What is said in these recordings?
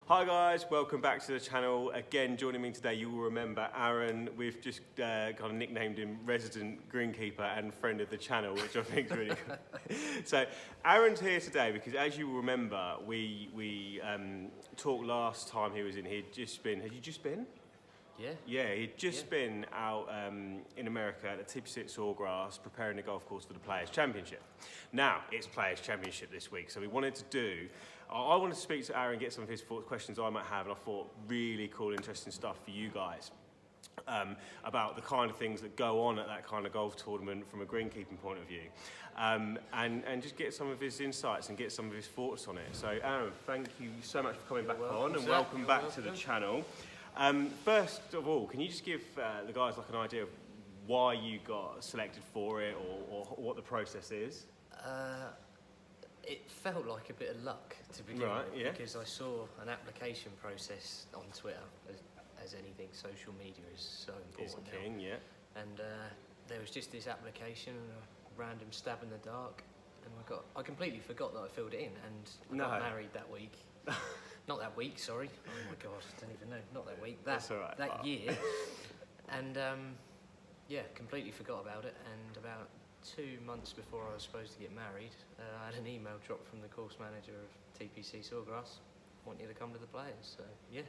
Hi guys, welcome back to the channel. Again, joining me today, you will remember Aaron. We've just kind of nicknamed him Resident Greenkeeper and friend of the channel, which I think is really good. So Aaron's here today because, as you will remember, we talked last time he was in. Had you just been? Yeah. Yeah, he'd just been out in America at the TPC at Sawgrass preparing the golf course for the Players' Championship. Now, it's Players' Championship this week, so we wanted to do... I wanted to speak to Aaron, get some of his thoughts, questions I might have, and I thought really cool, interesting stuff for you guys about the kind of things that go on at that kind of golf tournament from a greenkeeping point of view, and just get some of his insights and get some of his thoughts on it. So, Aaron, thank you so much for coming back on, and welcome back to the channel. First of all, can you just give the guys like an idea of why you got selected for it, or what the process is? It felt like a bit of luck to begin with, because I saw an application process on Twitter, as anything social media is so important It's king, now. And there was just this application, and a random stab in the dark, and I completely forgot that I filled it in, and I got married that week. Not that week, sorry. Oh my God, I don't even know. Not that week. That's all right. That year. And yeah, completely forgot about it. And about 2 months before I was supposed to get married, I had an email dropped from the course manager of TPC Sawgrass. Want you to come to the Players. So yeah,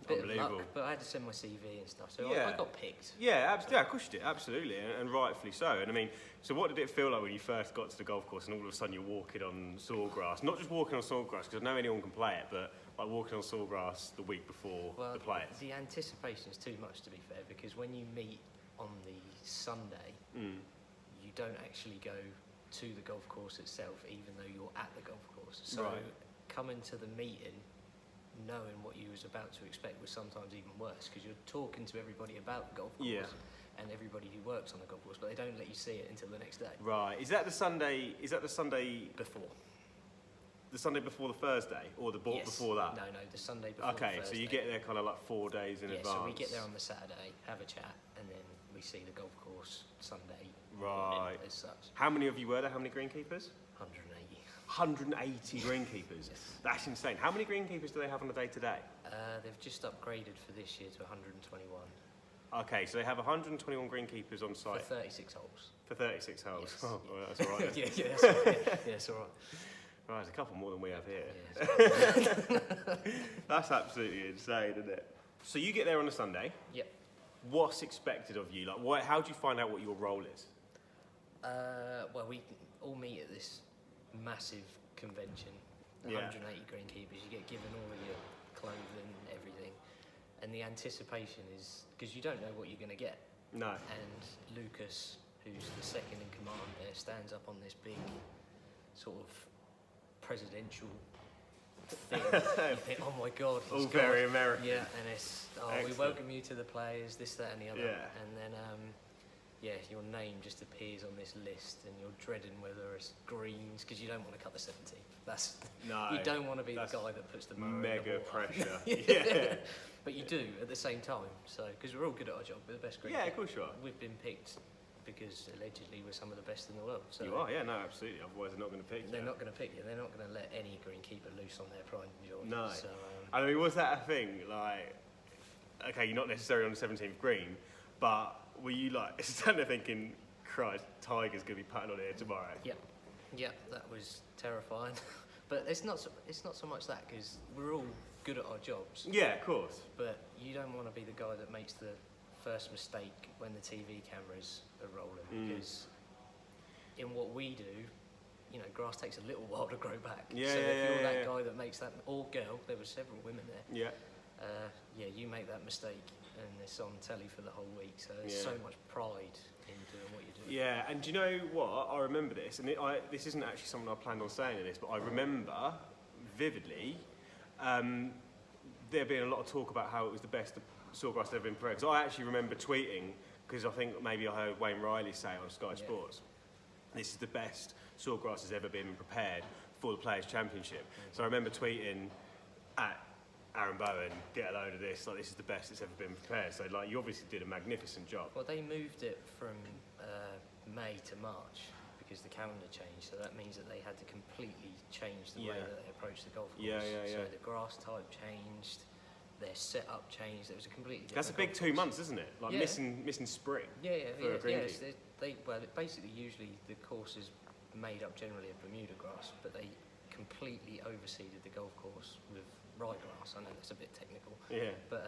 a bit of luck, but I had to send my CV and stuff. So I got picked. Yeah, of course you did, absolutely, and rightfully so. And I mean, so what did it feel like when you first got to the golf course and all of a sudden you're walking on Sawgrass? Not just walking on Sawgrass, because I know anyone can play it, but like walking on Sawgrass the week before the Players. The anticipation is too much, to be fair, because when you meet on the Sunday, you don't actually go to the golf course itself, even though you're at the golf course. So coming to the meeting, knowing what you was about to expect, was sometimes even worse, because you're talking to everybody about the golf course and everybody who works on the golf course, but they don't let you see it until the next day. Right. Is that the Sunday Before. The Sunday before the Thursday, or the before that? No, the Sunday before the Okay, Thursday. so you get there kind of like 4 days in advance. Yeah, so we get there on the Saturday, have a chat, and then we see the golf course Sunday. Right. As such. How many of you were there? How many greenkeepers? 180. 180 greenkeepers. Yes. That's insane. How many greenkeepers do they have on the day today? They've just upgraded for this year to 121. Okay, so they have 121 greenkeepers on site. For 36 holes. For 36 holes. Yes. Oh, well, that's all right. yeah, that's all right. Yeah, it's all right. Right, there's a couple more than we have here. Yeah, That's absolutely insane, isn't it? So you get there on a Sunday. Yep. What's expected of you? Like, how do you find out what your role is? Well, we all meet at this massive convention, 180 greenkeepers. You get given all of your clothing, everything, and the anticipation is, because you don't know what you're going to get. No. And Lucas, who's the second in command there, stands up on this big sort of presidential thing. You think, oh my God. All very American. Yeah, and it's, we welcome you to the Players, this, that and the other. Yeah. And then, your name just appears on this list, and you're dreading whether it's greens, because you don't want to cut the 70. You don't want to be the guy that puts the mower mega in the water. pressure. Yeah. But you do at the same time, so because we're all good at our job, we're the best greenkeepers. Yeah, of course you are. We've been picked because allegedly we're some of the best in the world. So you are, yeah, no, absolutely. Otherwise, they're not going to pick you. They're not going to pick you. They're not going to let any greenkeeper loose on their pride and joy. No. So, I mean, was that a thing? Like, okay, you're not necessarily on the 17th green, but were you like standing there thinking, Christ, Tiger's going to be putting on here tomorrow? Yeah, that was terrifying. But it's not so much that, because we're all good at our jobs. Yeah, of course. But you don't want to be the guy that makes the first mistake when the TV cameras are rolling, because in what we do, grass takes a little while to grow back. So if you're that guy that makes that, or girl, there were several women there. Yeah. You make that mistake, and it's on telly for the whole week. So there's so much pride in doing what you do. Yeah, and do you know what? I remember this, and this isn't actually something I planned on saying in this, but I remember vividly there being a lot of talk about how it was the best Sawgrass had ever been prepared. Because I actually remember tweeting, because I think maybe I heard Wayne Riley say on Sky Sports, this is the best Sawgrass has ever been prepared for the Players' Championship. So I remember tweeting at Aaron Bowen, get a load of this, like this is the best it's ever been prepared. So like you obviously did a magnificent job. Well, they moved it from May to March, because the calendar changed. So that means that they had to completely change the way Yeah. that they approach the golf course. Yeah. So the grass type changed, their setup changed. It was a completely different That's a big golf 2 course. months, isn't it? Like Yeah. missing spring. Yeah, for a greenkeeper. yes. Basically, usually the course is made up generally of Bermuda grass, but they completely overseeded the golf course with ryegrass. I know that's a bit technical, Yeah. but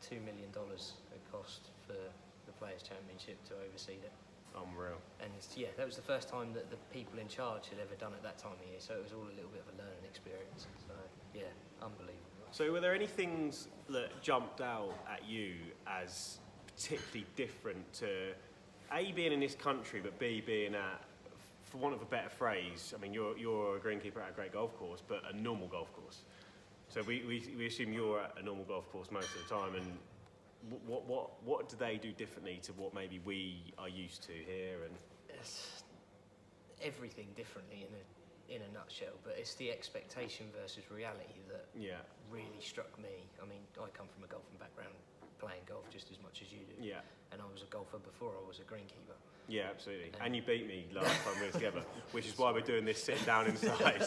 $2 million it cost for the Players' Championship to overseed it. Unreal. And that was the first time that the people in charge had ever done it that time of year, so it was all a little bit of a learning experience. So yeah, unbelievable. So were there any things that jumped out at you as particularly different to A, being in this country, but B, being at, for want of a better phrase, I mean, you're a greenkeeper at a great golf course, but a normal golf course. So we assume you're at a normal golf course most of the time, and what do they do differently to what maybe we are used to here? And It's everything differently in a nutshell, but it's the expectation versus reality that yeah, really struck me. I mean, I come from a golfing background, playing golf just as much as you do, yeah, and I was a golfer before I was a greenkeeper. yeah, absolutely. And you beat me last time we were together, which is why we're doing this sitting down inside.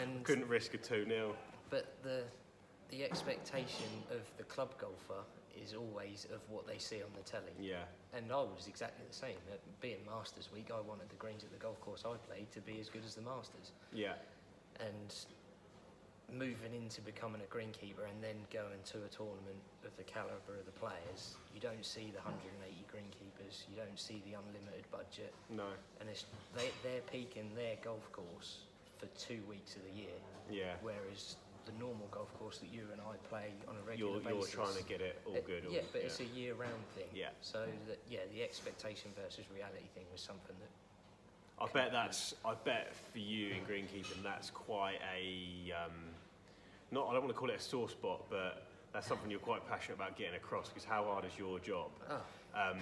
And Couldn't risk a 2-0. but the expectation of the club golfer is always of what they see on the telly. Yeah, And I was exactly the same. Being Masters Week, I wanted the greens at the golf course I played to be as good as the Masters. yeah, And moving into becoming a greenkeeper and then going to a tournament of the calibre of the players, you don't see the 180 greenkeepers, you don't see the unlimited budget, no, and they're peaking their golf course for 2 weeks of the year, yeah. whereas the normal golf course that you and I play on a regular You're basis. trying to get it all good. Yeah, but it's a year-round thing. Yeah. So the expectation versus reality thing was something that. I bet for you in greenkeeping, that's quite a I don't want to call it a sore spot, but that's something you're quite passionate about getting across. Because how hard is your job? Oh.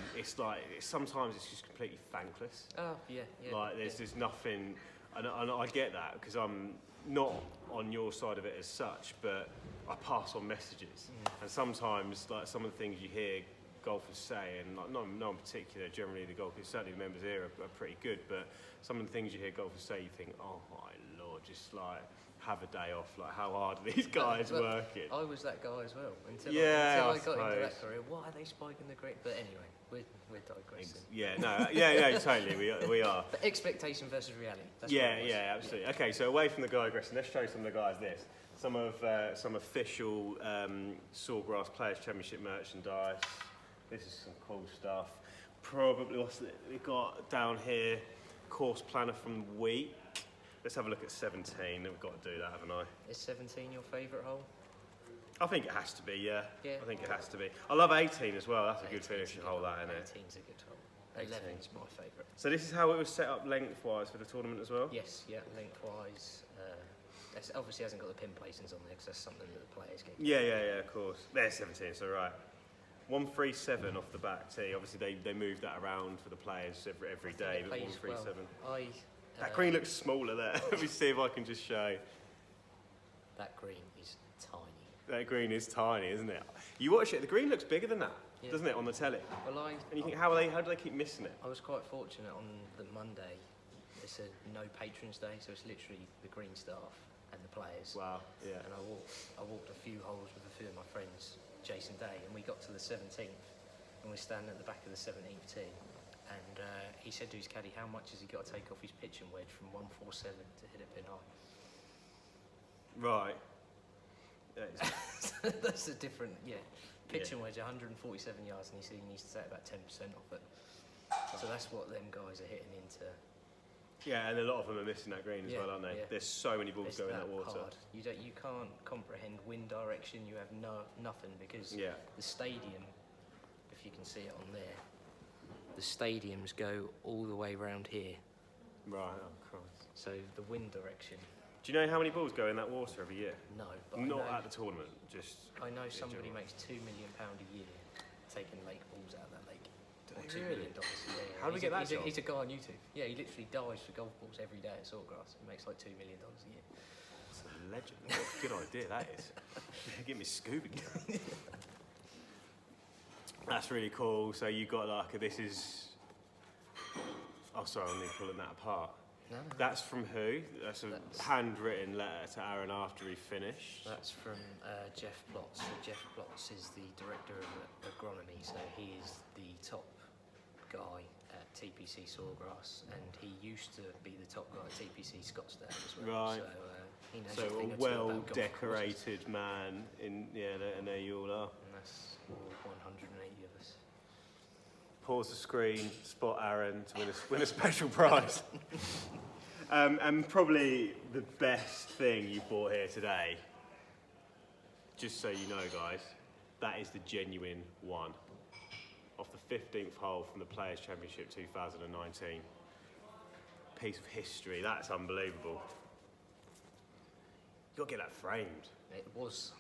Sometimes it's just completely thankless. Oh yeah. Like there's nothing, and I get that because I'm not on your side of it as such, but I pass on messages, and sometimes like some of the things you hear golfers say, and like, no in particular, generally the golfers, certainly the members here are pretty good, but some of the things you hear golfers say, you think, oh my lord, just like have a day off, like how hard are these guys working? I was that guy as well until Yeah, I I got into that suppose. career. Why are they spiking the green? But anyway, we're digressing. Yeah, totally, we are. But expectation versus reality. That's Yeah, what it was. yeah, absolutely. Okay, so away from the digression, let's show some of the guys this. Some official Sawgrass Players Championship merchandise. This is some cool stuff. Probably we've got down here, course planner from the week. Let's have a look at 17. We've got to do that, haven't I? Is 17 your favourite hole? I think it has to be, yeah. Yeah. I think it has to be. I love 18 as well. That's a good 18's finishing good hole, that, isn't it? 18's a good hole. 18. 11's my favourite. So this is how it was set up lengthwise for the tournament as well? Yes, yeah, lengthwise. It obviously hasn't got the pin placings on there because that's something that the players get. Yeah, of course. There's 17, so right. 137 off the back tee. Obviously, they move that around for the players every day, but 137. That green looks smaller there. Let me see if I can just show. That green is tiny. That green is tiny, isn't it? You watch it, the green looks bigger than that, Yeah. doesn't it, on the telly? Well, And you think, how do they keep missing it? I was quite fortunate on the Monday. It's a no patrons day, so it's literally the green staff and the players. Wow, yeah. And I walked a few holes with a few of my friends, Jason Day, and we got to the 17th, and we're standing at the back of the 17th tee, and he said to his caddy, how much has he got to take off his pitching wedge from 147 to hit it pin high? Right. That's a different, pitching wedge, 147 yards, and he said he needs to take about 10% off it. So that's what them guys are hitting into. Yeah, and a lot of them are missing that green as Yeah, well, aren't they? yeah. There's so many balls It's going in that water. hard. You can't comprehend wind direction. You have nothing because Yeah. the stadium, if you can see it on there, the stadiums go all the way round here. Right, oh Christ. So the wind direction, Do you know how many balls go in that water every year? no. But Not I know, at the tournament, just... I know in somebody general. makes £2 million a year taking lake balls out of that lake. Do Or they $2 really? million. Yeah. How do we get that job? He's a guy on YouTube. Yeah, he literally dives for golf balls every day at Sawgrass. He makes like $2 million a year. That's a legend. What a good idea that is. Give me scuba gear. That's really cool. So you got like this is. Oh, sorry, I need pulling that apart. No. That's from who? That's a handwritten letter to Aaron after he finished. That's from Jeff Plotz. So Jeff Plotz is the director of agronomy, so he is the top guy at TPC Sawgrass, and he used to be the top guy at TPC Scottsdale as well. Right. So he knows So a thing a or two about golf courses. well-decorated man in and there you all are. And that's all 180 of us. Pause the screen, spot Aaron to win a special prize. And probably the best thing you bought here today, just so you know, guys, that is the genuine one. Off the 15th hole from the Players' Championship 2019. Piece of history, that's unbelievable. You gotta get that framed. It was.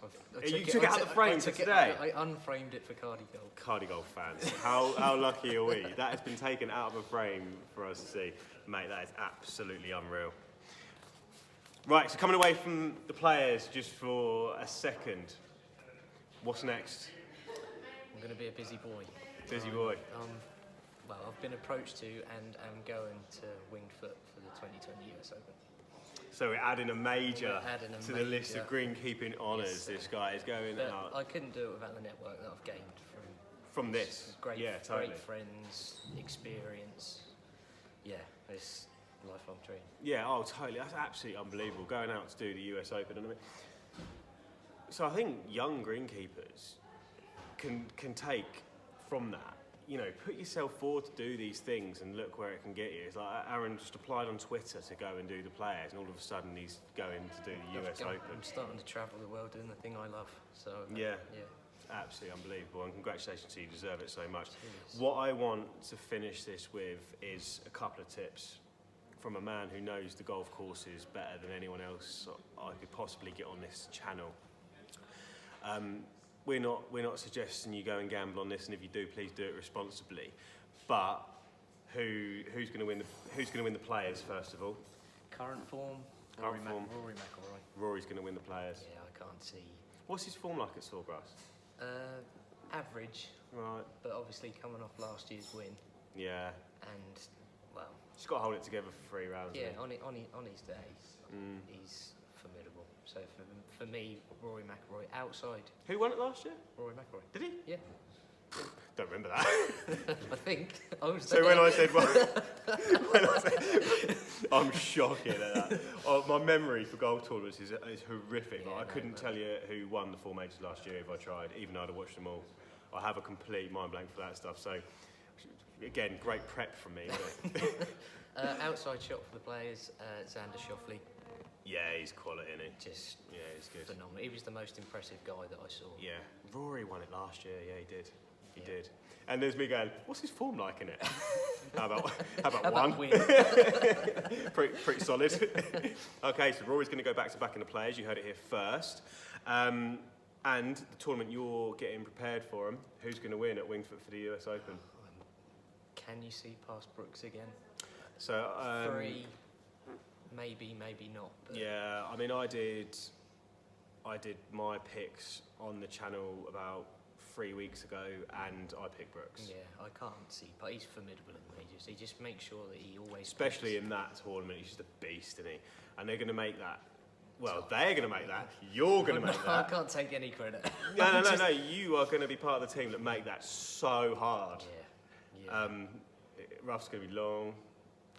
You took it out of the frame for today? I unframed it for Cardi Golf. Cardi Golf fans, how lucky are we? That has been taken out of a frame for us to see. Mate, that is absolutely unreal. Right, so coming away from the Players just for a second, what's next? I'm going to be a busy boy. Busy boy. Well, I've been approached to and am going to Winged Foot for the 2020 US Open. So we're adding a major We're adding a to the list of major. greenkeeping honours. Yes, this guy is going But out I couldn't do it without the network that I've gained from this. great, Yeah, totally. great friends, experience. Yeah, it's a lifelong dream. Yeah, oh, totally. That's absolutely unbelievable. Going out to do the US Open. And I mean, so I think young greenkeepers can take from that. You know, put yourself forward to do these things and look where it can get you. It's like Aaron just applied on Twitter to go and do the Players, and all of a sudden he's going to do the US Open. I'm starting to travel the world doing the thing I love. So Yeah. yeah. Absolutely unbelievable, and congratulations to you. You deserve it so much. Cheers. What I want to finish this with is a couple of tips from a man who knows the golf courses better than anyone else I could possibly get on this channel. We're not suggesting you go and gamble on this, and if you do, please do it responsibly. But who's going to win the Players first of all? Current form. Current form. Rory McIlroy. Rory's going to win the Players. Yeah, I can't see. What's his form like at Sawgrass? Average, Right. but obviously coming off last year's win, Yeah. and well, Just got to hold it together for 3 rounds. yeah, hasn't on his day, he's formidable. So for me, Rory McIlroy outside. he? Who won it last year? Rory McIlroy. Did he? Yeah, Don't remember that. I think. I was So when I said, I'm shocking at that. Oh, my memory for golf tournaments is horrific. Yeah, Like, I no, couldn't but- tell you who won the 4 majors last year if I tried, even though I'd have watched them all. I have a complete mind blank for that stuff. So, again, great prep from me. But outside shot for the Players, Xander Schauffele. yeah, he's quality, isn't he? Just Yeah, he's good. phenomenal. He was the most impressive guy that I saw. Yeah, Rory won it last year. Yeah, he did. He did. And there's me going, what's his form like in it? how about one? win? pretty solid. Okay, so Rory's going to go back to back in the Players. You heard it here first. And the tournament you're getting prepared for him. Who's going to win at Winged Foot for the US Open? Can you see past Brooks again? So 3, maybe not. But yeah, I mean, I did my picks on the channel about 3 weeks ago, and I picked Brooks. Yeah, I can't see, but he's formidable in the majors. He just makes sure that he always. Especially picks. in that tournament, he's just a beast, isn't he? And they're going to make that. Well, they're going to make that. You're going to make I that. can't take any credit. No. You are going to be part of the team that make that so hard. Yeah. Rough's going to be long.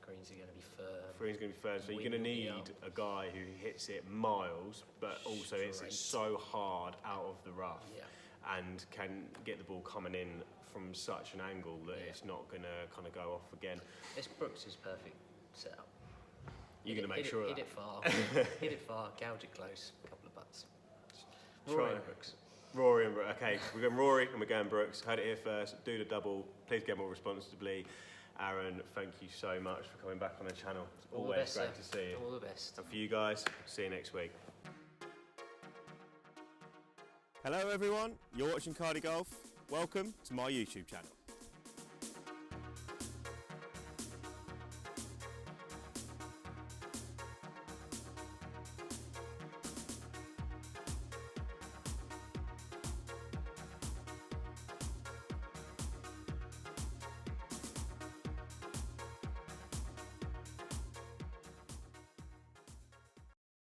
Greens are going to be firm. Green's going to be first. So you're Wind going to will be need up. a guy who hits it miles, but also hits it Straight. so hard out of the rough, Yeah. and can get the ball coming in from such an angle that Yeah. it's not going to kind of go off again. It's Brooks' perfect setup. You're going to make sure of hit that. it far, hit it far, gouge it close, a couple of butts. Try Rory it. and Brooks. Rory and Brooks. Okay, we're going Rory and we're going Brooks. Heard it here first. Do the double. Please get more responsibly. Aaron, thank you so much for coming back on the channel. It's All the always best, great sir. to see you. All the best. And for you guys, see you next week. Hello everyone, you're watching Cardi Golf. Welcome to my YouTube channel.